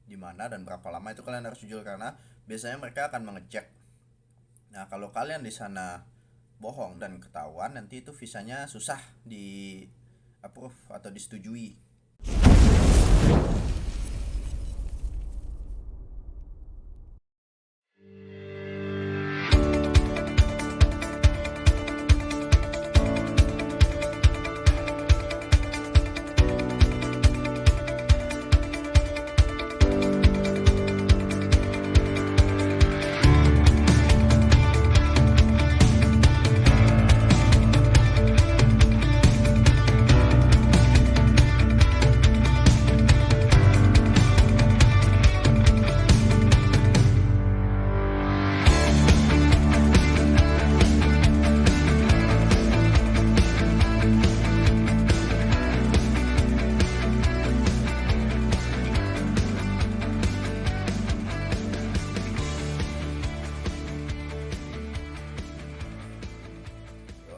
di mana dan berapa lama itu kalian harus jujur, karena biasanya mereka akan mengecek. Nah, kalau kalian di sana bohong dan ketahuan, nanti itu visanya susah di approve atau disetujui.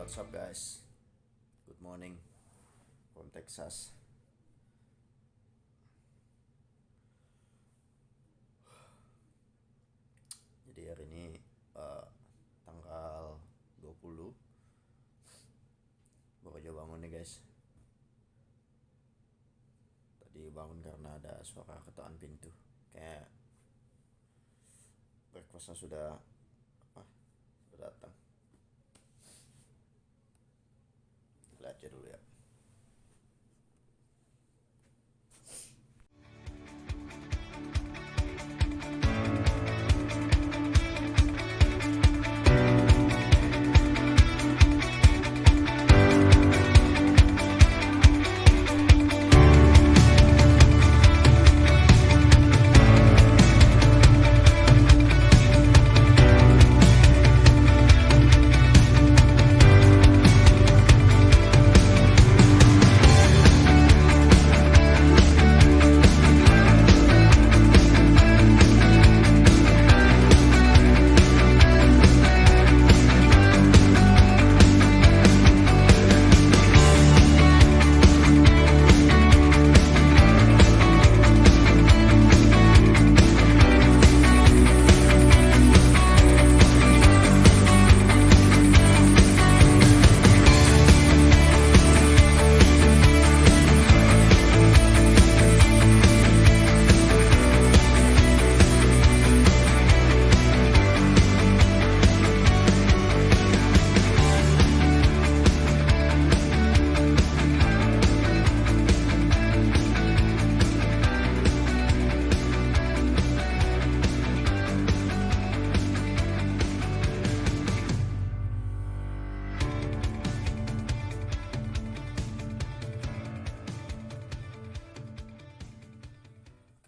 What's up guys? Good morning from Texas. Jadi hari ini tanggal 20, baru aja bangun nih guys. Tadi bangun karena ada suara ketukan pintu. Kayak breakfastnya sudah datang. Lihat aja dulu ya.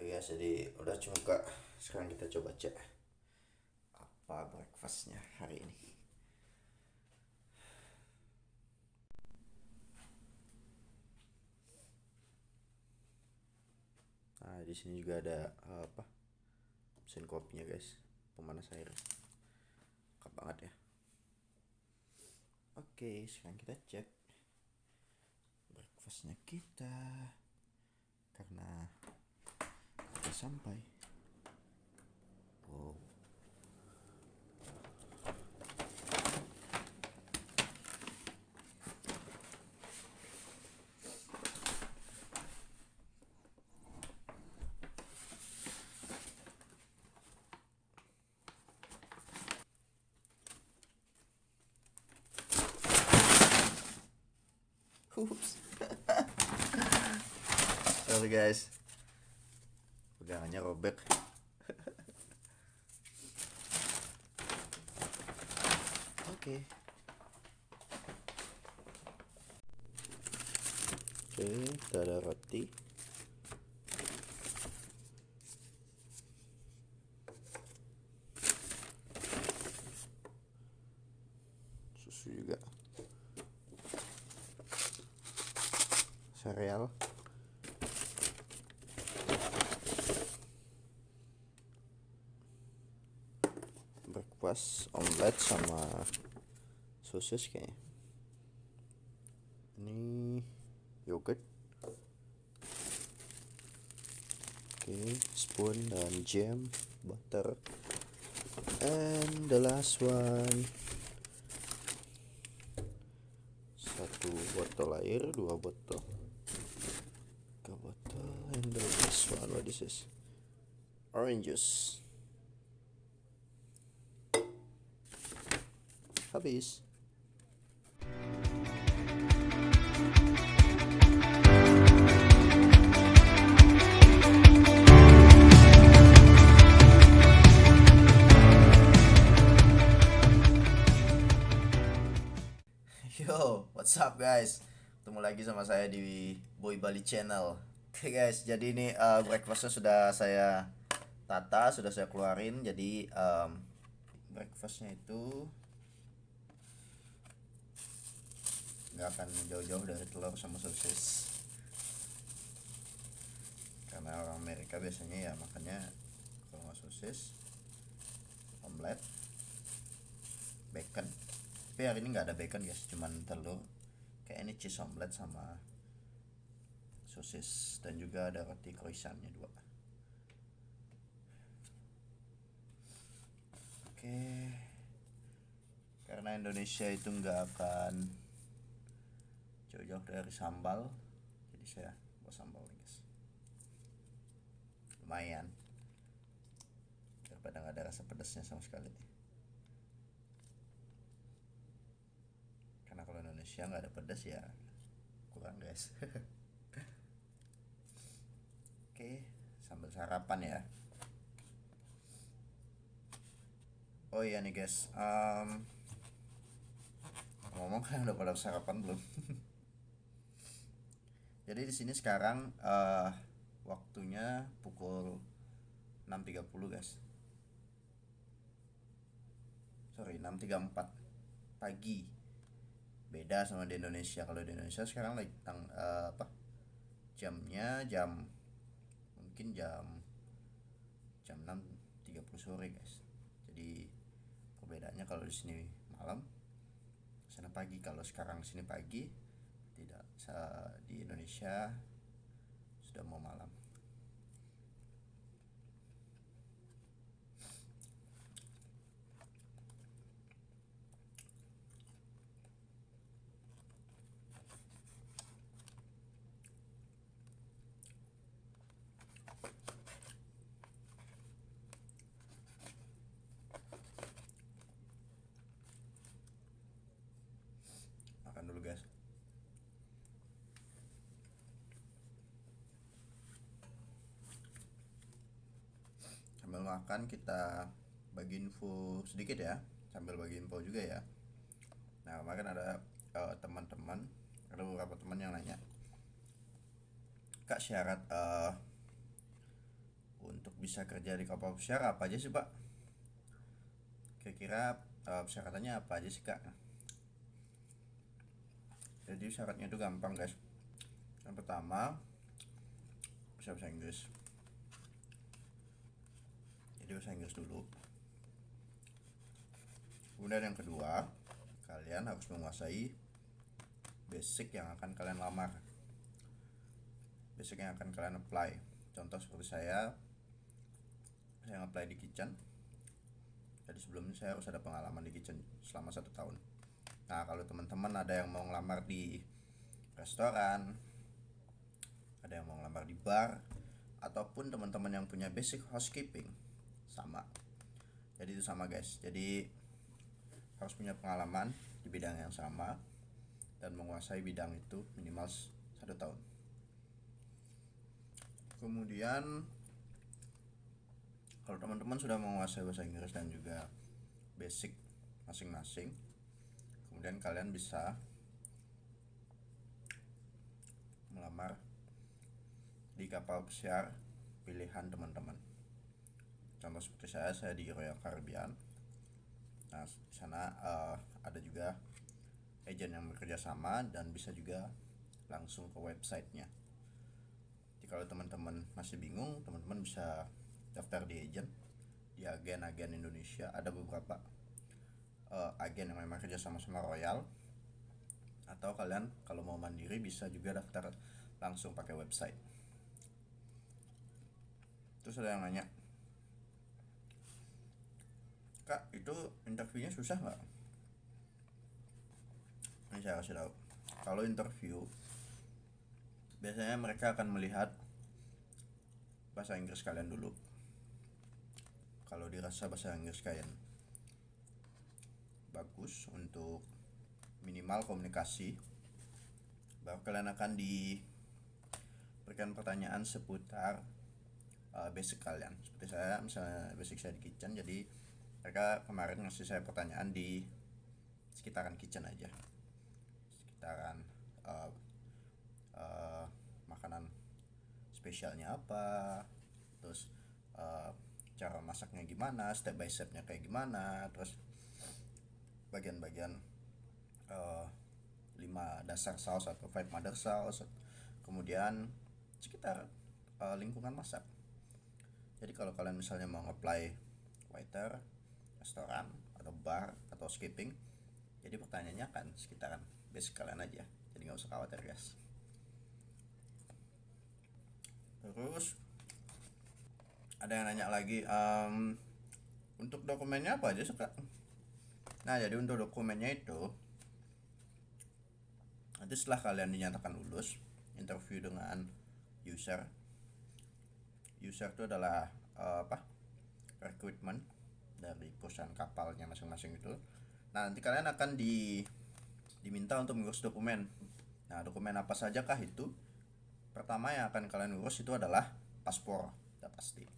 Oke guys, jadi udah coba. Sekarang kita coba cek apa breakfastnya hari ini. Nah, di sini juga ada mesin kopinya guys, pemanas air. Lengkap banget ya. Oke, sekarang kita cek breakfastnya kita, karena kita sampai. Wow. Ups. Sorry guys, pegangannya robek. Oke. Oke, kita ada roti. Susu juga. Sereal. Breakfast, omelet sama sosis kayaknya. Ini yogurt. Oke, Spoon dan jam, butter, and the last one, 1 botol air, 2 botol, 3 botol, and the last one, what is this? Orange juice. Habis. Yo, what's up guys? Ketemu lagi sama saya di Boy Bali Channel. Oke guys, jadi ini breakfastnya sudah saya tata, sudah saya keluarin. Jadi breakfastnya itu nggak akan jauh-jauh dari telur sama sosis. Karena orang Amerika biasanya ya makannya kalau nggak sosis, omelet, bacon. Tapi hari ini nggak ada bacon guys, cuman telur. Kayak ini cheese omelet sama sosis, dan juga ada roti croissantnya 2. Oke, karena Indonesia itu nggak akan jauh-jauh dari sambal, jadi saya buat sambal nih guys. Lumayan, daripada nggak ada rasa pedasnya sama sekali. Karena kalau Indonesia nggak ada pedas ya kurang guys. Oke, sambil sarapan ya. Oh iya nih guys, ngomong kan udah pada sarapan belum? Jadi di sini sekarang waktunya pukul 6.30 guys. Sorry, 6.34 pagi. Beda sama di Indonesia. Kalau di Indonesia sekarang lagi jamnya mungkin jam 6.30 sore guys. Jadi perbedaannya kalau di sini malam, sana pagi. Kalau sekarang sini pagi, tidak, di Indonesia sudah mau malam. Makan dulu guys. Sambil makan kita bagi info sedikit ya, sambil bagi info juga ya. Nah, kemarin ada teman-teman, ada beberapa teman yang nanya, Kak, syarat untuk bisa kerja di kapal pesiar apa aja sih Pak? Kira-kira persyaratannya apa aja sih Kak? Jadi syaratnya itu gampang guys. Yang pertama, bisa bahasa Inggris. Jadi bahasa Inggris dulu. Kemudian yang kedua, kalian harus menguasai basic yang akan kalian lamar, basic yang akan kalian apply. Contoh seperti saya apply di kitchen. Jadi sebelumnya saya harus ada pengalaman di kitchen selama 1 tahun. Nah, kalau teman-teman ada yang mau ngelamar di restoran, ada yang mau ngelamar di bar, ataupun teman-teman yang punya basic housekeeping, sama. Jadi itu sama guys. Jadi harus punya pengalaman di bidang yang sama dan menguasai bidang itu minimal 1 tahun. Kemudian kalau teman-teman sudah menguasai bahasa Inggris dan juga basic masing-masing, kemudian kalian bisa melamar di kapal pesiar pilihan teman-teman. Contoh seperti saya di Royal Caribbean. Nah, di sana ada juga agen yang bekerja sama dan bisa juga langsung ke websitenya. Jadi kalau teman-teman masih bingung, teman-teman bisa daftar di agen Indonesia. Ada beberapa agen yang memang kerja sama Royal, atau kalian kalau mau mandiri bisa juga daftar langsung pakai website. Terus ada yang nanya, kak itu interviewnya susah nggak? Ini saya kasih tahu, kalau interview biasanya mereka akan melihat bahasa Inggris kalian dulu. Kalau dirasa bahasa Inggris kalian bagus untuk minimal komunikasi, baru kalian akan diberikan pertanyaan seputar basic kalian. Seperti saya, misalnya basic saya di kitchen, jadi mereka kemarin ngasih saya pertanyaan di sekitaran kitchen aja, sekitaran makanan spesialnya apa, terus cara masaknya gimana, step by stepnya kayak gimana, terus bagian-bagian 5 dasar saus atau 5 mother sauce, kemudian sekitar lingkungan masak. Jadi kalau kalian misalnya mau apply waiter, restoran atau bar atau skipping, jadi pertanyaannya kan sekitaran basic kalian aja, jadi nggak usah khawatir guys. Terus ada yang nanya lagi, untuk dokumennya apa aja suka? Nah jadi untuk dokumennya itu, nanti setelah kalian dinyatakan lulus interview dengan user itu adalah recruitment dari perusahaan kapalnya masing-masing itu. Nah nanti kalian akan diminta untuk mengurus dokumen. Nah dokumen apa saja kah itu? Pertama yang akan kalian urus itu adalah paspor, sudah pasti.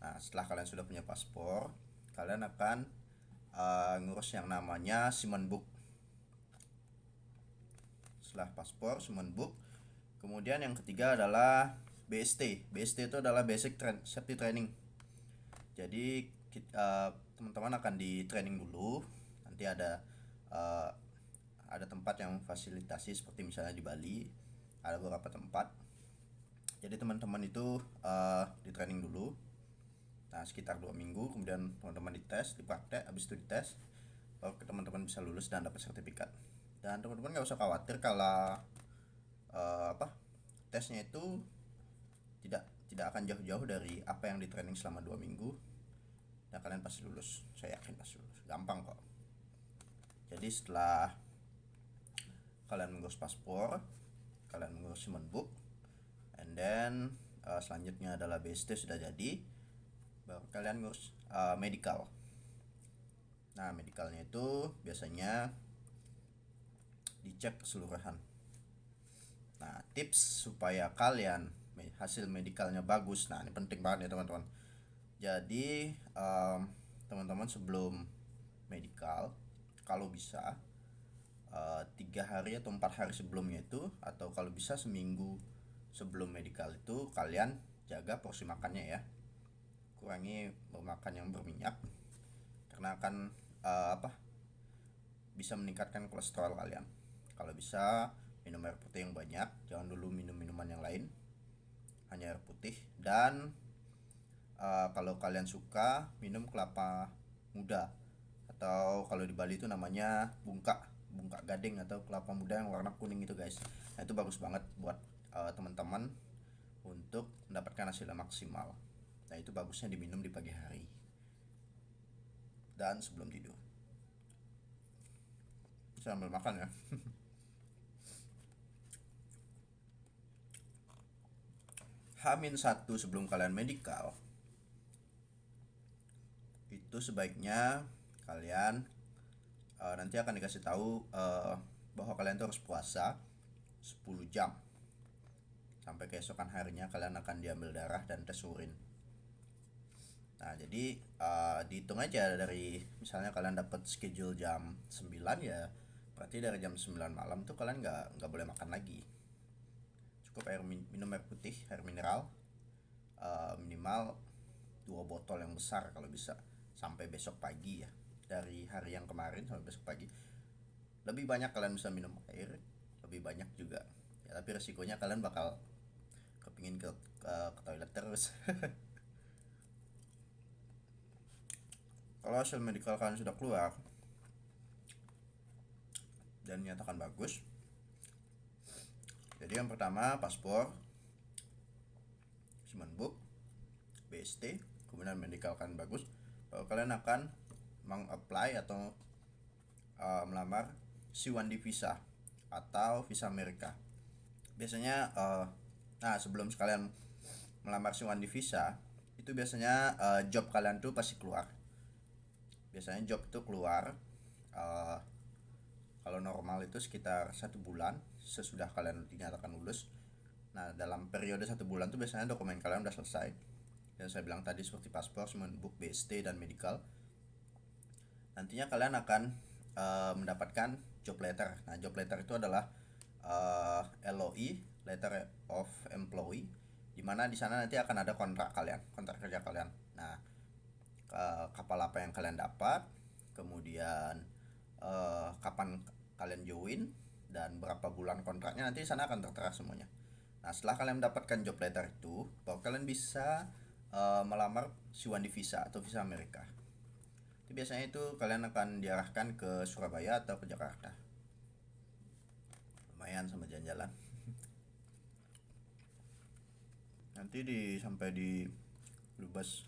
Nah setelah kalian sudah punya paspor, kalian akan ngurus yang namanya Simon Book. Setelah paspor, Simon Book, kemudian yang ketiga adalah BST. BST itu adalah Basic Safety Training. Jadi teman-teman akan di training dulu. Nanti ada tempat yang fasilitasi, seperti misalnya di Bali ada beberapa tempat. Jadi teman-teman itu di training dulu. Nah sekitar 2 minggu, kemudian teman-teman dites, dipraktek, habis itu dites, baru teman-teman bisa lulus dan dapat sertifikat. Dan teman-teman nggak usah khawatir kalau tesnya itu tidak akan jauh-jauh dari apa yang di training selama 2 minggu. Dan kalian pasti lulus, saya yakin pasti lulus, gampang kok. Jadi setelah kalian mengurus paspor, kalian mengurus Simon Book, and then selanjutnya adalah BST sudah jadi, baru kalian ngurus medical. Nah medicalnya itu biasanya dicek keseluruhan. Nah tips supaya kalian hasil medicalnya bagus, nah ini penting banget ya teman-teman. Jadi teman-teman sebelum medical, kalau bisa 3 hari atau 4 hari sebelumnya itu, atau kalau bisa seminggu sebelum medical itu, kalian jaga porsi makannya ya. Kurangi makan yang berminyak, karena akan bisa meningkatkan kolesterol kalian. Kalau bisa minum air putih yang banyak, jangan dulu minum minuman yang lain, hanya air putih. Dan kalau kalian suka minum kelapa muda, atau kalau di Bali itu namanya bungka gading atau kelapa muda yang warna kuning itu guys. Nah itu bagus banget buat teman-teman untuk mendapatkan hasilnya maksimal. Nah itu bagusnya diminum di pagi hari dan sebelum tidur. Sambil makan ya. H-1 sebelum kalian medical, itu sebaiknya kalian nanti akan dikasih tahu bahwa kalian tuh harus puasa 10 jam sampai keesokan harinya kalian akan diambil darah dan tes urin. Nah jadi dihitung aja dari, misalnya kalian dapat schedule jam 9 ya, berarti dari jam 9 malam tuh kalian nggak boleh makan lagi. Cukup minum air putih, air mineral, minimal 2 botol yang besar kalau bisa, sampai besok pagi ya. Dari hari yang kemarin sampai besok pagi. Lebih banyak kalian bisa minum air, lebih banyak juga ya, tapi resikonya kalian bakal kepingin ke toilet terus. Kalau hasil medical kalian sudah keluar dan nyatakan bagus, jadi yang pertama paspor, Simon Book, BST, kemudian medical kalian bagus, baru kalian akan meng-apply atau melamar C1D visa atau visa Amerika. Biasanya nah sebelum sekalian melamar C1D visa itu biasanya job kalian tuh pasti keluar. Biasanya job itu keluar kalau normal itu sekitar 1 bulan sesudah kalian dinyatakan lulus. Nah dalam periode 1 bulan tuh biasanya dokumen kalian udah selesai. Yang saya bilang tadi seperti paspor, book, BST dan medical. Nantinya kalian akan mendapatkan job letter. Nah job letter itu adalah LOE, Letter of Employee, dimana di sana nanti akan ada kontrak kalian, kontrak kerja kalian. Nah kapal apa yang kalian dapat, kemudian kapan kalian join dan berapa bulan kontraknya, nanti di sana akan tertera semuanya. Nah setelah kalian mendapatkan job letter itu, baru kalian bisa melamar C1D visa atau visa Amerika. Itu biasanya itu kalian akan diarahkan ke Surabaya atau ke Jakarta. Lumayan sama jalan-jalan. Nanti sampai di Lubas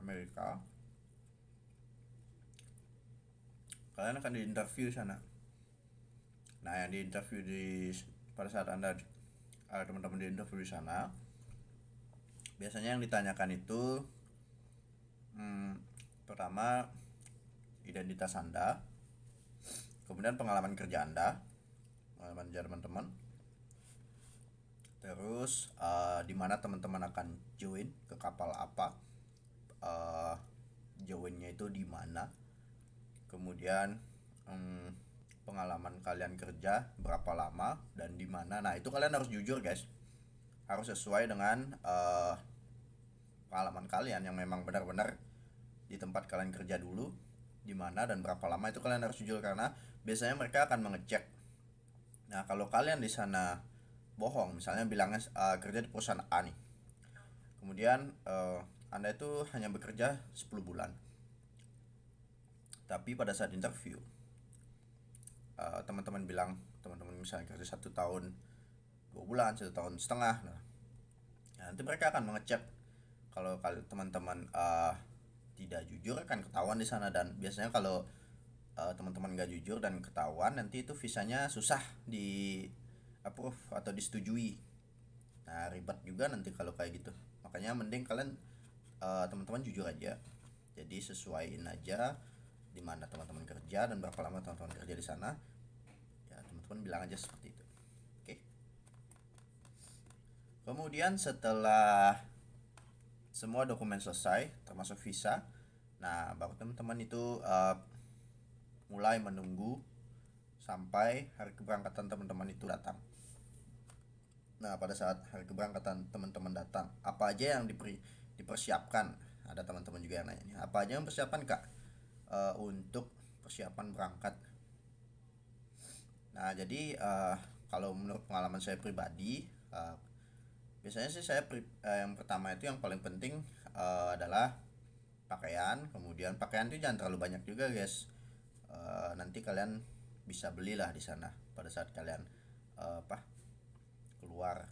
Amerika, kalian akan diinterview di sana. Nah yang diinterview pada saat anda teman-teman diinterview di sana, biasanya yang ditanyakan itu pertama identitas anda, kemudian pengalaman kerja anda, pengalaman kerja teman-teman, terus di mana teman-teman akan join, ke kapal apa, joinnya itu di mana, kemudian pengalaman kalian kerja berapa lama dan di mana. Nah itu kalian harus jujur guys, harus sesuai dengan pengalaman kalian yang memang benar-benar di tempat kalian kerja dulu, di mana dan berapa lama. Itu kalian harus jujur karena biasanya mereka akan mengecek. Nah kalau kalian di sana bohong, misalnya bilangnya kerja di perusahaan A nih, kemudian anda itu hanya bekerja 10 bulan, tapi pada saat interview teman-teman bilang teman-teman misalnya kerja 1 tahun 2 bulan, 1 tahun setengah. Nah nanti mereka akan mengecek. Kalau teman-teman tidak jujur akan ketahuan di sana, dan biasanya kalau teman-teman nggak jujur dan ketahuan, nanti itu visanya susah di approve atau disetujui. Nah ribet juga nanti kalau kayak gitu. Makanya mending kalian teman-teman jujur aja. Jadi sesuaiin aja di mana teman-teman kerja dan berapa lama teman-teman kerja di sana. Ya teman-teman bilang aja seperti itu. Oke. Kemudian setelah semua dokumen selesai termasuk visa, nah baru teman-teman itu mulai menunggu sampai hari keberangkatan teman-teman itu datang. Nah pada saat hari keberangkatan teman-teman datang, apa aja yang dipersiapkan? Ada teman-teman juga yang nanya nih, apa aja yang persiapan kak untuk persiapan berangkat? Nah jadi kalau menurut pengalaman saya pribadi, biasanya sih yang pertama itu yang paling penting adalah pakaian. Kemudian pakaian itu jangan terlalu banyak juga guys. Nanti kalian bisa belilah di sana pada saat kalian keluar,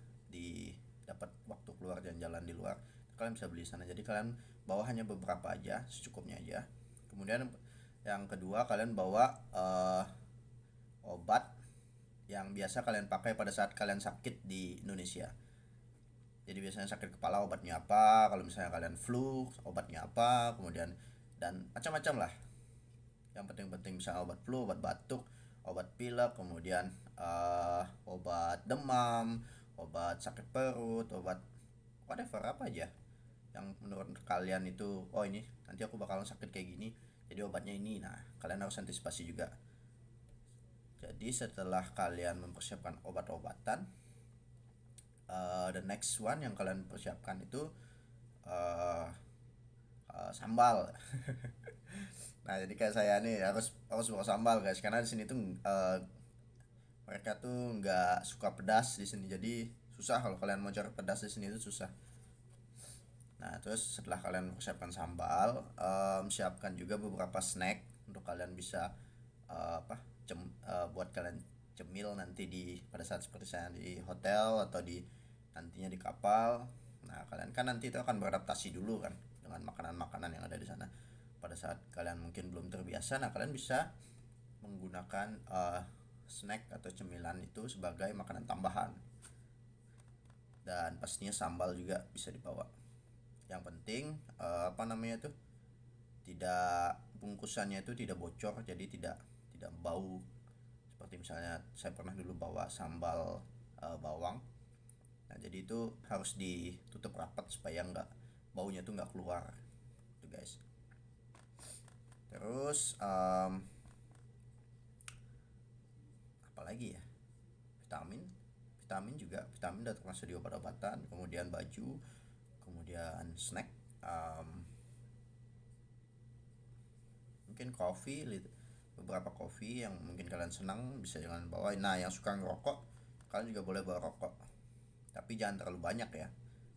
dapat waktu keluar jalan-jalan di luar, kalian bisa beli sana. Jadi kalian bawa hanya beberapa aja, secukupnya aja. Kemudian yang kedua, kalian bawa obat yang biasa kalian pakai pada saat kalian sakit di Indonesia. Jadi biasanya sakit kepala obatnya apa, kalau misalnya kalian flu obatnya apa, kemudian dan macam-macam lah. Yang penting-penting misalnya obat flu, obat batuk, obat pilek, kemudian obat demam, obat sakit perut, obat whatever apa aja yang menurut kalian itu, oh ini nanti aku bakalan sakit kayak gini, jadi obatnya ini. Nah kalian harus antisipasi juga. Jadi setelah kalian mempersiapkan obat-obatan, the next one yang kalian persiapkan itu sambal. Nah jadi kayak saya nih harus bawa sambal guys, karena di sini tuh mereka tuh nggak suka pedas di sini, jadi susah kalau kalian mau cari pedas di sini itu susah. Nah terus setelah kalian persiapkan sambal, siapkan juga beberapa snack untuk kalian bisa buat kalian cemil nanti pada saat seperti saya di hotel atau nantinya di kapal. Nah, kalian kan nanti itu akan beradaptasi dulu kan dengan makanan-makanan yang ada di sana. Pada saat kalian mungkin belum terbiasa, nah kalian bisa menggunakan snack atau cemilan itu sebagai makanan tambahan. Dan pastinya sambal juga bisa dibawa. Yang penting apa namanya tuh, tidak bungkusannya itu tidak bocor, jadi tidak bau. Seperti misalnya saya pernah dulu bawa sambal bawang. Nah, jadi itu harus ditutup rapat supaya nggak baunya tuh nggak keluar. Tuh guys. Terus apa lagi ya? Vitamin. Vitamin juga, vitamin udah termasuk di obat-obatan. Kemudian baju, kemudian snack. Mungkin kopi, beberapa kopi yang mungkin kalian senang bisa jangan bawa. Nah, yang suka ngerokok kalian juga boleh bawa rokok, tapi jangan terlalu banyak ya.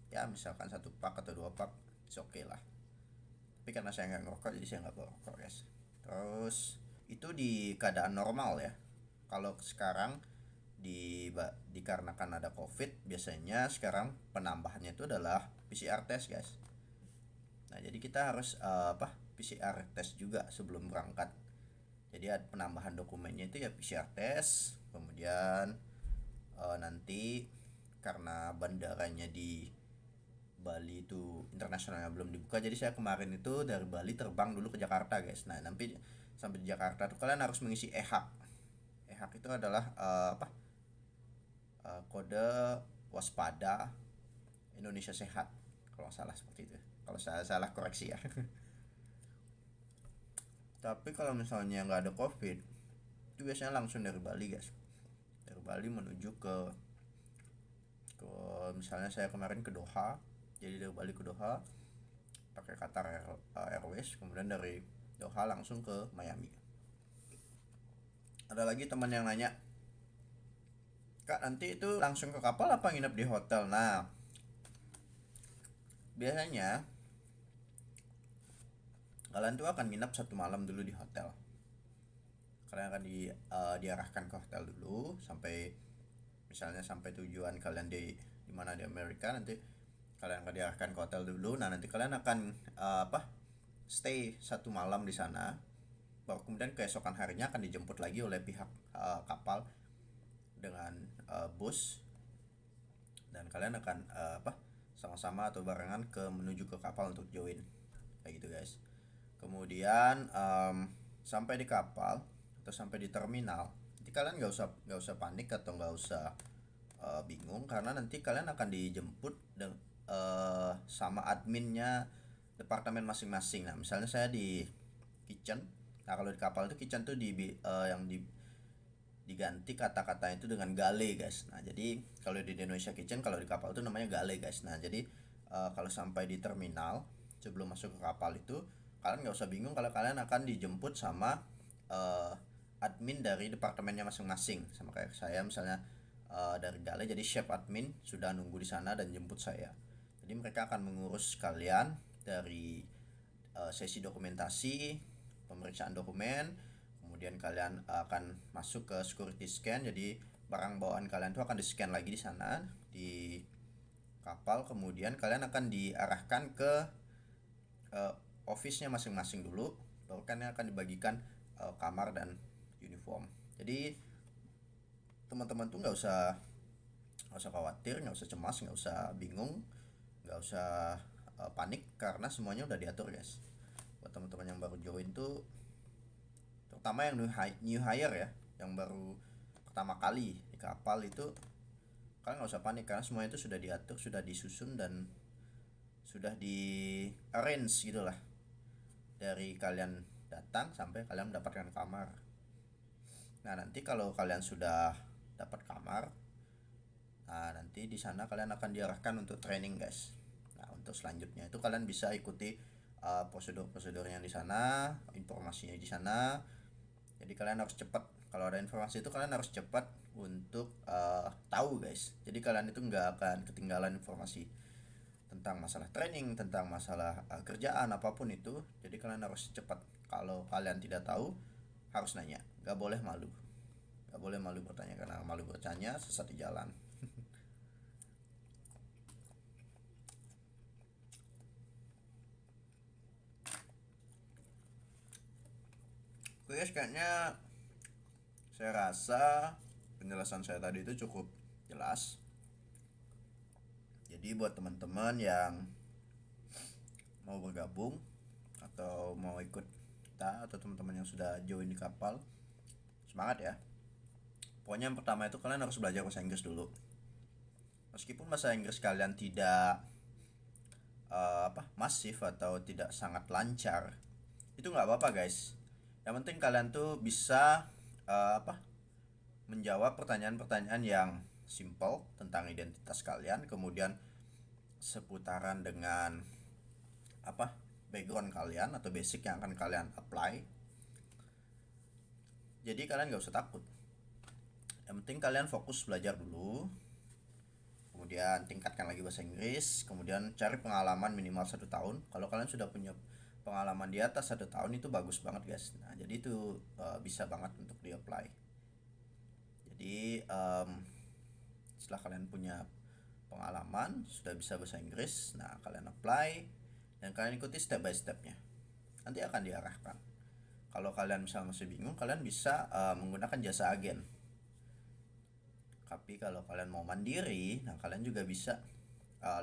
Ya misalkan 1 pak atau 2 pak, oke lah. Tapi karena saya nggak ngerokok jadi saya nggak bawa rokok guys. Terus itu di keadaan normal ya. Kalau sekarang dikarenakan ada covid, biasanya sekarang penambahannya itu adalah PCR test guys. Nah, jadi kita harus PCR test juga sebelum berangkat. Jadi ada penambahan dokumennya itu ya PCR test. Kemudian nanti karena bandaranya di Bali itu internasionalnya belum dibuka, jadi saya kemarin itu dari Bali terbang dulu ke Jakarta guys. Nah, nanti sampai di Jakarta tuh kalian harus mengisi e-haq. E-haq itu adalah kode waspada Indonesia Sehat, kalau nggak salah seperti itu. Kalau saya salah koreksi ya. Tapi kalau misalnya nggak ada covid, itu biasanya langsung dari Bali guys. Dari Bali menuju ke misalnya saya kemarin ke Doha, jadi dari Bali ke Doha pakai Qatar Airways, kemudian dari Doha langsung ke Miami. Ada lagi teman yang nanya, Kak, nanti itu langsung ke kapal apa nginep di hotel? Nah, biasanya kalian tuh akan nginep 1 malam dulu di hotel. Kalian akan diarahkan ke hotel dulu sampai misalnya sampai tujuan kalian di mana di Amerika. Nanti kalian akan diarahkan ke hotel dulu. Nah, nanti kalian akan stay 1 malam di sana. Baru kemudian keesokan harinya akan dijemput lagi oleh pihak kapal dengan bus, dan kalian akan sama-sama atau barengan menuju ke kapal untuk join kayak gitu guys. Kemudian sampai di kapal atau sampai di terminal, nanti kalian nggak usah panik atau nggak usah bingung, karena nanti kalian akan dijemput sama adminnya departemen masing-masing. Nah, misalnya saya di kitchen. Nah, kalau di kapal itu kitchen tuh yang diganti kata-katanya itu dengan galley guys. Nah, jadi kalau di Indonesia kitchen, kalau di kapal itu namanya galley guys. Nah, jadi kalau sampai di terminal sebelum masuk ke kapal itu, kalian nggak usah bingung kalau kalian akan dijemput sama admin dari departemennya masing-masing. Sama kayak saya misalnya dari galley, jadi chef admin sudah nunggu di sana dan jemput saya. Jadi mereka akan mengurus kalian dari sesi dokumentasi, pemeriksaan dokumen. Kemudian kalian akan masuk ke security scan, jadi barang bawaan kalian itu akan di-scan lagi di sana di kapal. Kemudian kalian akan diarahkan ke office-nya masing-masing dulu, baru kan akan dibagikan kamar dan uniform. Jadi teman-teman tuh nggak usah khawatir, nggak usah cemas, nggak usah bingung, nggak usah panik, karena semuanya udah diatur guys. Buat teman-teman yang baru join tuh, terutama yang new hire ya, yang baru pertama kali di kapal itu, kalian nggak usah panik karena semuanya itu sudah diatur, sudah disusun, dan sudah di arrange gitulah, dari kalian datang sampai kalian mendapatkan kamar. Nah, nanti kalau kalian sudah dapat kamar, nah nanti di sana kalian akan diarahkan untuk training guys. Nah, untuk selanjutnya itu kalian bisa ikuti prosedur-prosedur yang di sana, informasinya di sana. Jadi kalian harus cepat, kalau ada informasi itu kalian harus cepat untuk tahu guys. Jadi kalian itu nggak akan ketinggalan informasi tentang masalah training, tentang masalah kerjaan apapun itu. Jadi kalian harus cepat. Kalau kalian tidak tahu, harus nanya, nggak boleh malu. Nggak boleh malu bertanya, karena malu bertanya sesat di jalan. Oke guys, kayaknya saya rasa penjelasan saya tadi itu cukup jelas. Jadi buat teman-teman yang mau bergabung atau mau ikut kita, atau teman-teman yang sudah join di kapal, semangat ya. Pokoknya yang pertama itu kalian harus belajar bahasa Inggris dulu. Meskipun bahasa Inggris kalian tidak masif atau tidak sangat lancar, itu nggak apa-apa guys. Yang penting kalian tuh bisa menjawab pertanyaan-pertanyaan yang simple tentang identitas kalian, kemudian seputaran dengan background kalian atau basic yang akan kalian apply. Jadi kalian nggak usah takut. Yang penting kalian fokus belajar dulu, kemudian tingkatkan lagi bahasa Inggris, kemudian cari pengalaman minimal 1 tahun. Kalau kalian sudah punya pengalaman di atas 1 tahun itu bagus banget guys. Nah jadi itu bisa banget untuk di apply. Jadi setelah kalian punya pengalaman, sudah bisa bahasa Inggris, nah kalian apply dan kalian ikuti step by stepnya, nanti akan diarahkan. Kalau kalian misalnya masih bingung, kalian bisa menggunakan jasa agen. Tapi kalau kalian mau mandiri, nah kalian juga bisa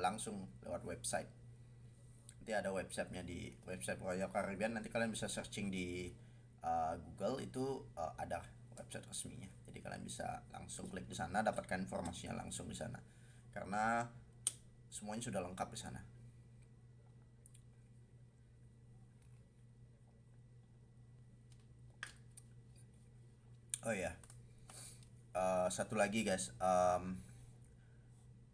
langsung lewat website. Nanti ada websitenya di website Royal Caribbean. Nanti kalian bisa searching di Google, itu ada website resminya. Jadi kalian bisa langsung klik di sana, dapatkan informasinya langsung di sana. Karena semuanya sudah lengkap di sana. Oh ya, satu lagi guys,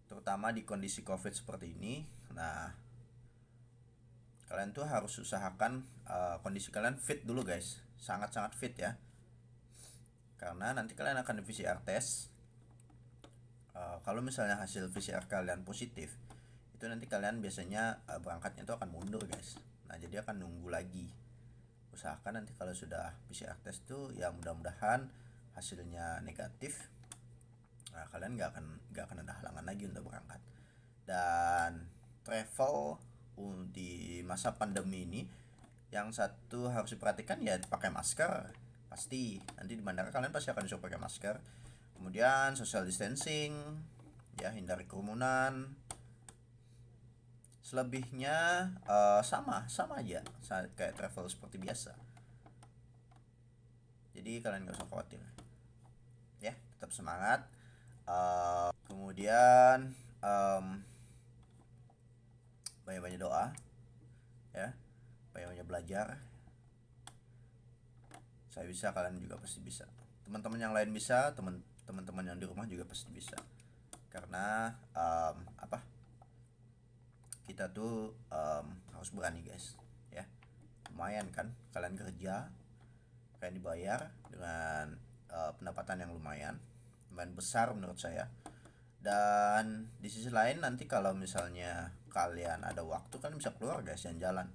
terutama di kondisi COVID seperti ini, nah kalian tuh harus usahakan kondisi kalian fit dulu guys, sangat-sangat fit ya. Karena nanti kalian akan di PCR test. Kalau misalnya hasil PCR kalian positif, itu nanti kalian biasanya berangkatnya itu akan mundur guys. Nah jadi akan nunggu lagi. Usahakan nanti kalau sudah PCR test tuh ya mudah-mudahan hasilnya negatif. Nah kalian nggak akan ada halangan lagi untuk berangkat. Dan travel di masa pandemi ini, yang satu harus diperhatikan ya pakai masker. Pasti nanti di bandara kalian pasti akan disuruh pakai masker. Kemudian social distancing ya, hindari kerumunan. Selebihnya sama aja kayak travel seperti biasa. Jadi kalian gak usah khawatir ya, tetap semangat. Kemudian banyak-banyak doa ya, banyak-banyak belajar. Saya bisa, kalian juga pasti bisa. Teman-teman yang lain bisa, teman-teman yang di rumah juga pasti bisa. Karena kita tuh harus berani guys ya. Lumayan kan kalian kerja, kalian dibayar dengan pendapatan yang lumayan besar menurut saya. Dan di sisi lain nanti kalau misalnya kalian ada waktu, kan bisa keluar guys, jalan-jalan.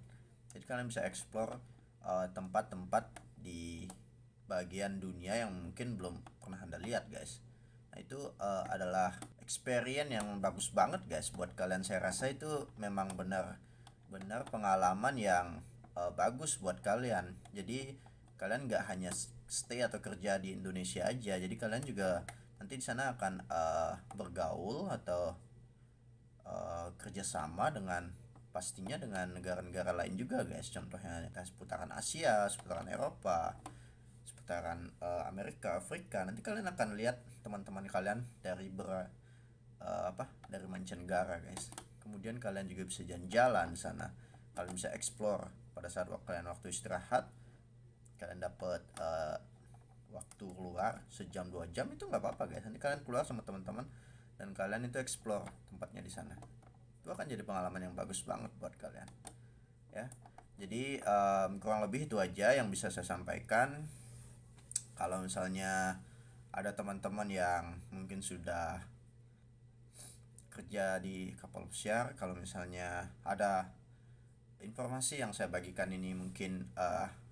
Jadi kalian bisa explore tempat-tempat di bagian dunia yang mungkin belum pernah Anda lihat guys. Nah itu adalah experience yang bagus banget guys buat kalian. Saya rasa itu memang benar pengalaman yang bagus buat kalian. Jadi kalian nggak hanya stay atau kerja di Indonesia aja, jadi kalian juga nanti di sana akan bergaul atau kerjasama dengan pastinya dengan negara-negara lain juga guys. Contohnya seputaran Asia, seputaran Eropa, seputaran Amerika, Afrika. Nanti kalian akan lihat teman-teman kalian dari dari mancanegara guys. Kemudian kalian juga bisa jalan-jalan di sana. Kalian bisa explore pada saat kalian waktu istirahat. Kalian dapat waktu keluar sejam 2 jam, itu nggak apa-apa guys. Nanti kalian keluar sama teman-teman dan kalian itu explore tempatnya di sana. Itu akan jadi pengalaman yang bagus banget buat kalian ya. Jadi kurang lebih itu aja yang bisa saya sampaikan. Kalau misalnya ada teman-teman yang mungkin sudah kerja di kapal pesiar, kalau misalnya ada informasi yang saya bagikan ini mungkin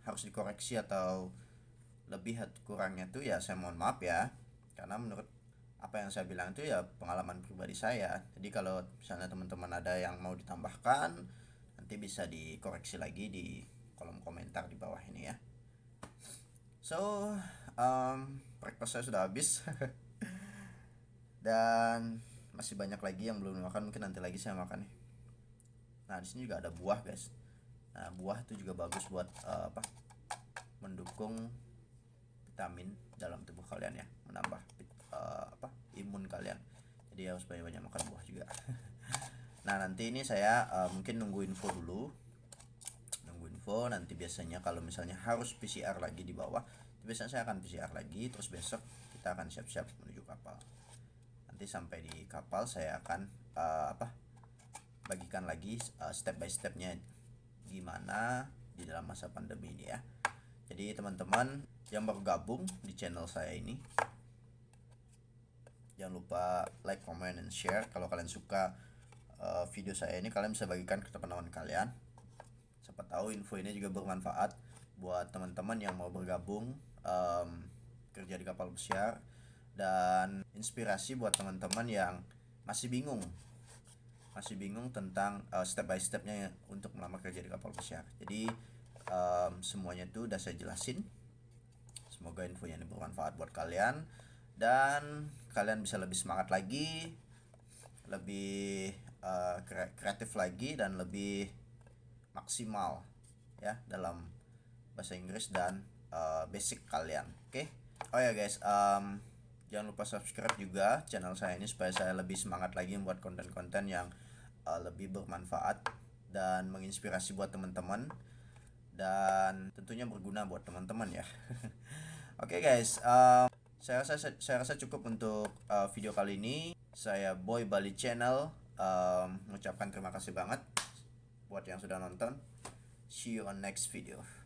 harus dikoreksi atau lebih kurangnya tuh ya saya mohon maaf ya. Karena menurut apa yang saya bilang itu ya pengalaman pribadi saya. Jadi kalau misalnya teman-teman ada yang mau ditambahkan, nanti bisa dikoreksi lagi di kolom komentar di bawah ini ya. So, breakfast saya sudah habis dan masih banyak lagi yang belum dimakan, mungkin nanti lagi saya makan nih. Nah, di sini juga ada buah, guys. Nah, buah itu juga bagus buat mendukung vitamin dalam tubuh kalian ya, menambah imun kalian. Jadi harus banyak-banyak makan buah juga. Nah, nanti ini saya mungkin nunggu info dulu. Nanti biasanya kalau misalnya harus PCR lagi di bawah, biasanya saya akan PCR lagi, terus besok kita akan siap-siap menuju kapal. Nanti sampai di kapal saya akan bagikan lagi step by stepnya gimana di dalam masa pandemi ini ya. Jadi teman-teman yang baru gabung di channel saya ini, jangan lupa like, comment, dan share. Kalau kalian suka video saya ini, kalian bisa bagikan ke teman-teman kalian. Siapa tahu info ini juga bermanfaat buat teman-teman yang mau bergabung kerja di kapal pesiar, dan inspirasi buat teman-teman yang masih bingung tentang step by stepnya untuk melamar kerja di kapal pesiar. Jadi semuanya itu udah saya jelasin. Semoga infonya ini bermanfaat buat kalian dan kalian bisa lebih semangat lagi, lebih kreatif lagi, dan lebih maksimal ya dalam bahasa Inggris dan basic kalian. Oke? Oh ya guys, jangan lupa subscribe juga channel saya ini supaya saya lebih semangat lagi membuat konten-konten yang lebih bermanfaat dan menginspirasi buat teman-teman, dan tentunya berguna buat teman-teman ya. Oke guys, saya rasa cukup untuk video kali ini. Saya Boy Bali Channel mengucapkan terima kasih banget buat yang sudah nonton. See you on next video.